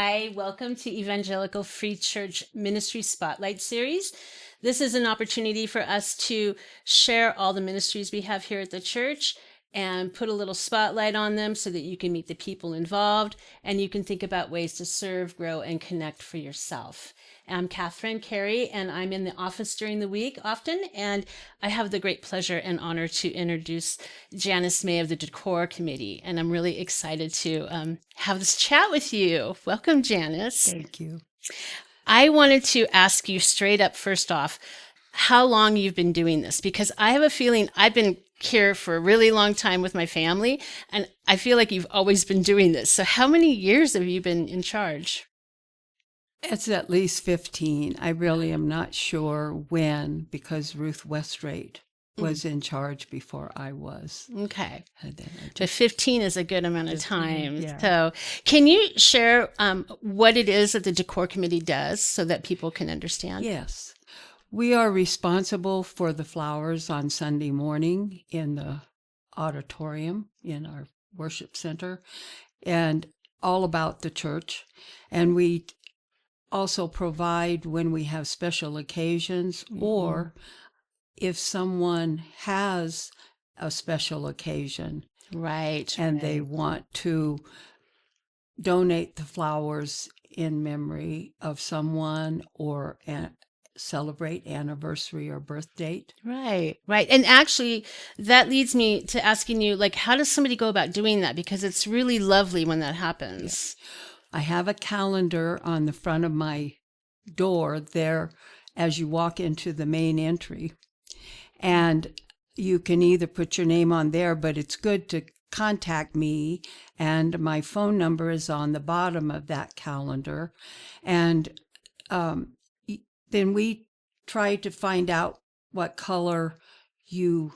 Hi, welcome to Evangelical Free Church Ministry Spotlight Series. This is an opportunity for us to share all the ministries we have here at the church and put a little spotlight on them so that you can meet the people involved and you can think about ways to serve, grow, and connect for yourself. I'm Katherine Carey, and I'm in the office during the week often, and I have the great pleasure and honor to introduce Janis May of the Décor Committee, and I'm really excited to have this chat with you. Welcome, Janis. Thank you. I wanted to ask you straight up, first off, how long you've been doing this, because I have a feeling I've been here for a really long time with my family, and I feel like you've always been doing this. So how many years have you been in charge? It's at least 15. I really am not sure when, because Ruth Westrate was in charge before I was. Okay. And then But 15 is a good amount of time. yeah. So can you share what it is that the Décor Committee does so that people can understand? Yes. We are responsible for the flowers on Sunday morning in the auditorium in our worship center and all about the church. And we also provide when we have special occasions or if someone has a special occasion Right. and they want to donate the flowers in memory of someone or celebrate anniversary or birth date. Right. And actually, that leads me to asking you, like, how does somebody go about doing that? Because it's really lovely when that happens. I have a calendar on the front of my door there as you walk into the main entry. And you can either put your name on there, but it's good to contact me. And my phone number is on the bottom of that calendar. And then we try to find out what color you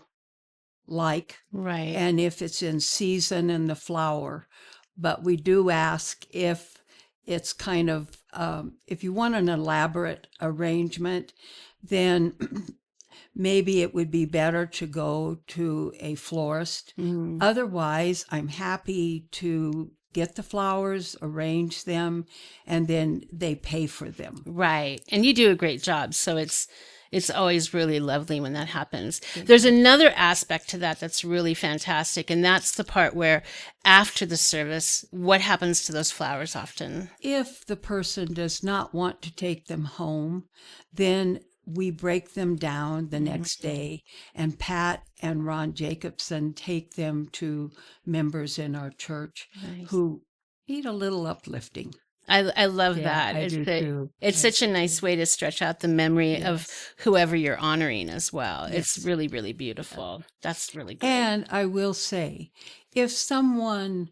like. Right. And if it's in season and the flower. But we do ask if it's kind of, if you want an elaborate arrangement, then maybe it would be better to go to a florist. Otherwise, I'm happy to get the flowers, arrange them, and then they pay for them. Right. And you do a great job. So it's always really lovely when that happens. There's another aspect to that that's really fantastic, and that's the part where after the service, what happens to those flowers often? If the person does not want to take them home, then we break them down the next day, and Pat and Ron Jacobson take them to members in our church who need a little uplifting. I love that. I do too. It's such a nice way to stretch out the memory of whoever you're honoring as well. It's really, really beautiful. That's really great. And I will say, if someone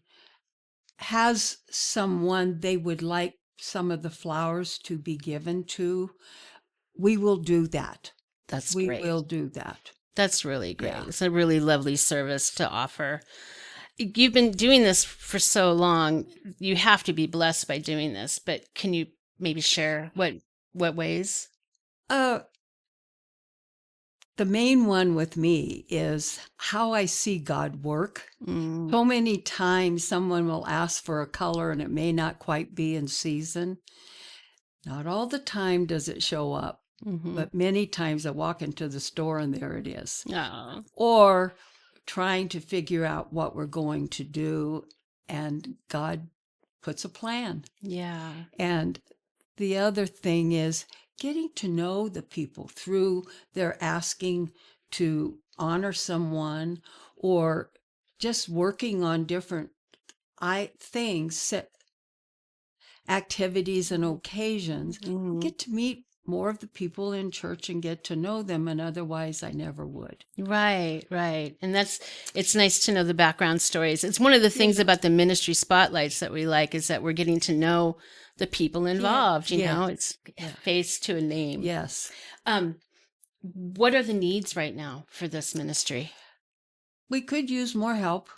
has someone they would like some of the flowers to be given to, we will do that. That's We great. will do that. That's really great. Yeah. It's a really lovely service to offer. You've been doing this for so long. You have to be blessed by doing this, but can you maybe share what ways? The main one with me is how I see God work. So many times someone will ask for a color and it may not quite be in season. Not all the time does it show up, but many times I walk into the store and there it is. Oh. Or trying to figure out what we're going to do, and God puts a plan. Yeah. And the other thing is getting to know the people through their asking to honor someone or just working on different things, activities and occasions. Get to meet more of the people in church and get to know them, and otherwise I never would. Right. And it's nice to know the background stories. It's one of the things about the ministry spotlights that we like is that we're getting to know the people involved, you know, it's face to a name. Yes. What are the needs right now for this ministry? We could use more help.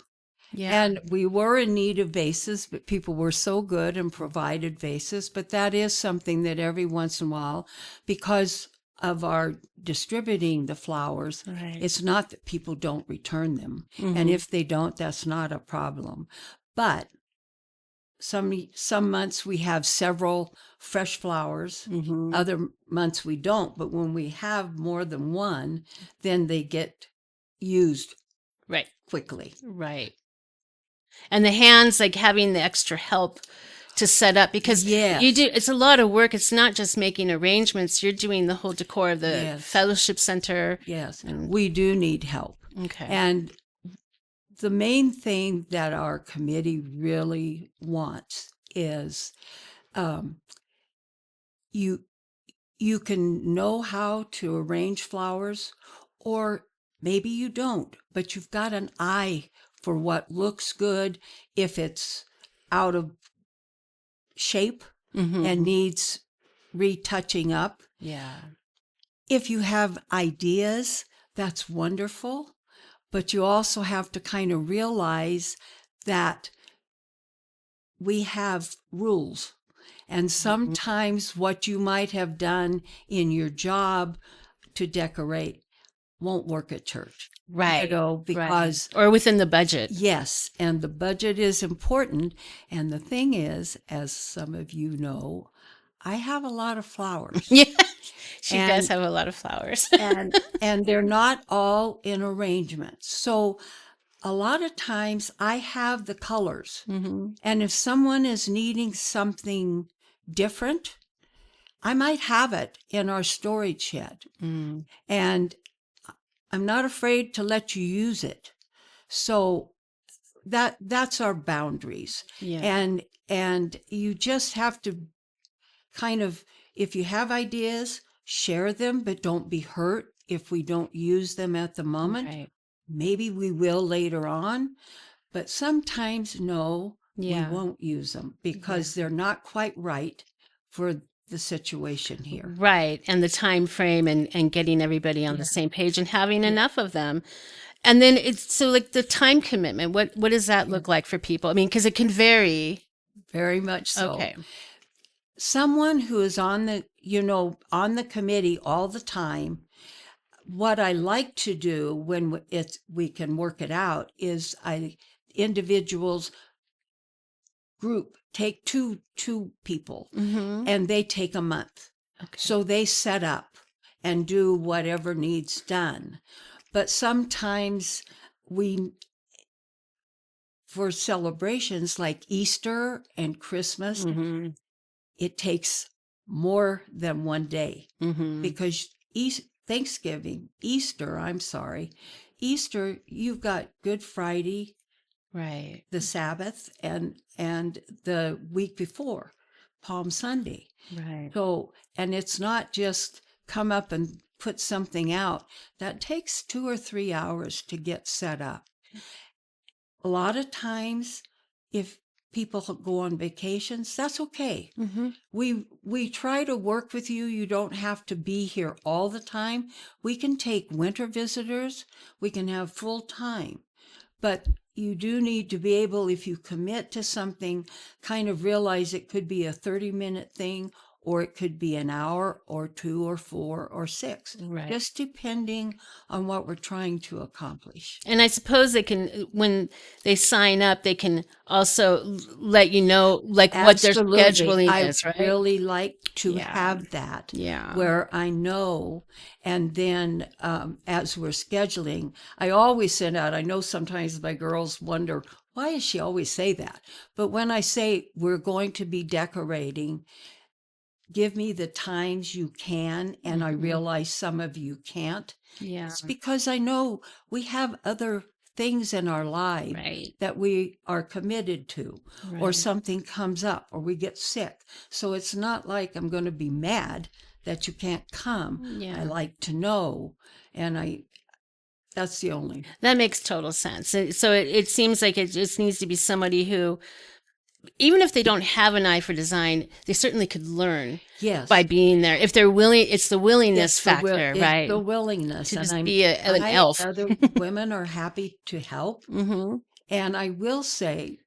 Yeah. And we were in need of vases, but people were so good and provided vases. But that is something that every once in a while, because of our distributing the flowers, it's not that people don't return them. And if they don't, that's not a problem. But some months we have several fresh flowers. Mm-hmm. Other months we don't. But when we have more than one, then they get used Right. quickly. Right. And the hands, like having the extra help to set up, because Yes. it's a lot of work. It's not just making arrangements. You're doing the whole decor of the Yes. fellowship center. Yes, And- we do need help. Okay. And the main thing that our committee really wants is you can know how to arrange flowers, or maybe you don't, but you've got an eye for what looks good. If it's out of shape Mm-hmm. and needs retouching up, Yeah. if you have ideas, that's wonderful. But you also have to kind of realize that we have rules. And sometimes what you might have done in your job to decorate won't work at church. Right. Because or within the budget. yes, and the budget is important. And the thing is, as some of you know, I have a lot of flowers. Yeah. She And- does have a lot of flowers. and they're not all in arrangements. So a lot of times I have the colors. Mm-hmm. And if someone is needing something different, I might have it in our storage shed. Mm. And I'm not afraid to let you use it. So that's our boundaries. Yeah. And you just have to kind of, if you have ideas, share them, but don't be hurt if we don't use them at the moment. Right. Maybe we will later on, but sometimes no, Yeah. we won't use them because they're not quite right for the situation here. Right. And the time frame and getting everybody on the same page and having enough of them. And then it's so like the time commitment. What does that look like for people? I mean, because it can vary. Very much so. Okay. Someone who is on the committee all the time, what I like to do when we can work it out is individuals group take two people Mm-hmm. and they take a month. Okay. So they set up and do whatever needs done. But sometimes for celebrations like Easter and Christmas, Mm-hmm. it takes more than one day Mm-hmm. because Easter, you've got Good Friday, Right. the Sabbath, and the week before, Palm Sunday. Right. So, and it's not just come up and put something out. That takes 2 or 3 hours to get set up. A lot of times, if people go on vacations, that's okay. Mm-hmm. We try to work with you. You don't have to be here all the time. We can take winter visitors. We can have full time. But you do need to be able, if you commit to something, kind of realize it could be a 30-minute thing, or it could be an hour or 2 or 4 or 6, Right. just depending on what we're trying to accomplish. And I suppose they can, when they sign up, they can also let you know like what their Absolutely. scheduling is, right? I really like to Yeah. have that. Yeah. Where I know, and then as we're scheduling, I always send out, I know sometimes my girls wonder, why does she always say that? But when I say we're going to be decorating, give me the times you can, and I realize some of you can't. Yeah. It's because I know we have other things in our lives Right. that we are committed to, or Right. something comes up, or we get sick. So it's not like I'm going to be mad that you can't come. Yeah. I like to know, and that's the only. That makes total sense. So it seems like it just needs to be somebody who, even if they don't have an eye for design, they certainly could learn Yes. by being there. If they're willing, it's the willingness It's the will- factor, it's right? The willingness. To and just be an elf. Other women are happy to help. Mm-hmm. And I will say,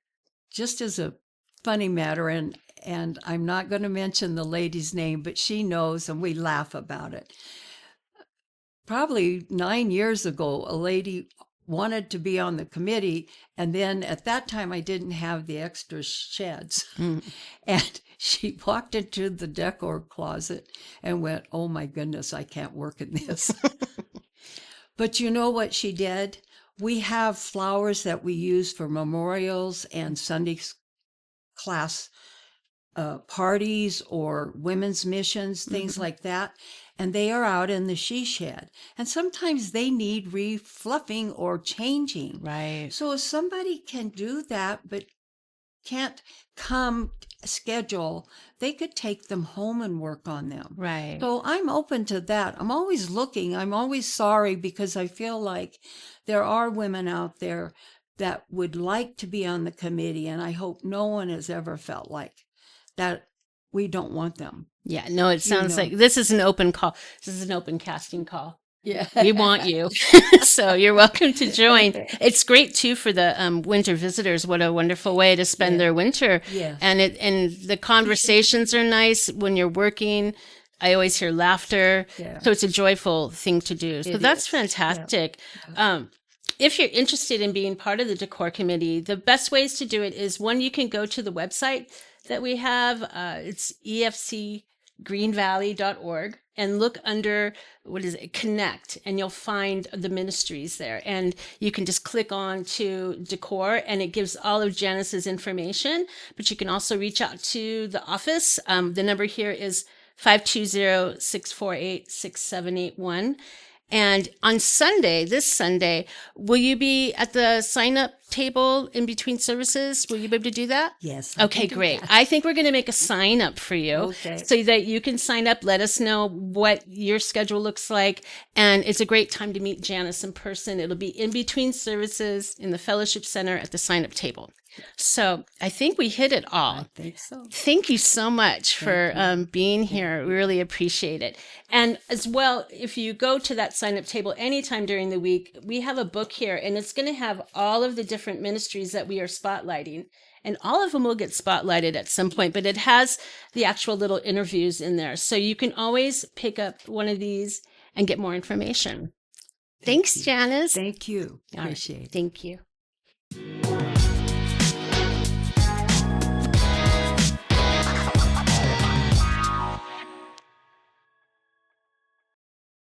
just as a funny matter, and I'm not going to mention the lady's name, but she knows, and we laugh about it. Probably 9 years ago, a lady wanted to be on the committee. And then at that time, I didn't have the extra sheds. And she walked into the decor closet and went, "Oh my goodness, I can't work in this." But you know what she did? We have flowers that we use for memorials and Sunday class parties or women's missions, things like that. And they are out in the she shed. And sometimes they need refluffing or changing. Right. So if somebody can do that, but can't come schedule, they could take them home and work on them. Right. So I'm open to that. I'm always looking. I'm always sorry because I feel like there are women out there that would like to be on the committee, and I hope no one has ever felt like that we don't want them. Yeah, no, it sounds like this is an open call. This is an open casting call. Yeah. We want you. So you're welcome to join. It's great too for the winter visitors. What a wonderful way to spend their winter. Yes. And the conversations are nice when you're working. I always hear laughter. Yeah. So it's a joyful thing to do. So that's is. fantastic. Yeah. If you're interested in being part of the Decor Committee, the best ways to do it is, one, you can go to the website that we have. It's EFCGreenValley.org, and look under, Connect, and you'll find the ministries there. And you can just click on to Decor, and it gives all of Janis's information. But you can also reach out to the office. The number here is 520-648-6781. And on Sunday, this Sunday, will you be at the sign-up table in between services? Will you be able to do that? Yes. Okay, great. I think we're going to make a sign-up for you so that you can sign up. Let us know what your schedule looks like. And it's a great time to meet Janis in person. It'll be in between services in the Fellowship Center at the sign-up table. So I think we hit it all. I think so. Thank you so much for being here. We really appreciate it. And as well, if you go to that sign-up table anytime during the week, we have a book here, and it's going to have all of the different ministries that we are spotlighting. And all of them will get spotlighted at some point, but it has the actual little interviews in there. So you can always pick up one of these and get more information. Thanks, Janis. Thank you. Appreciate it. Thank you.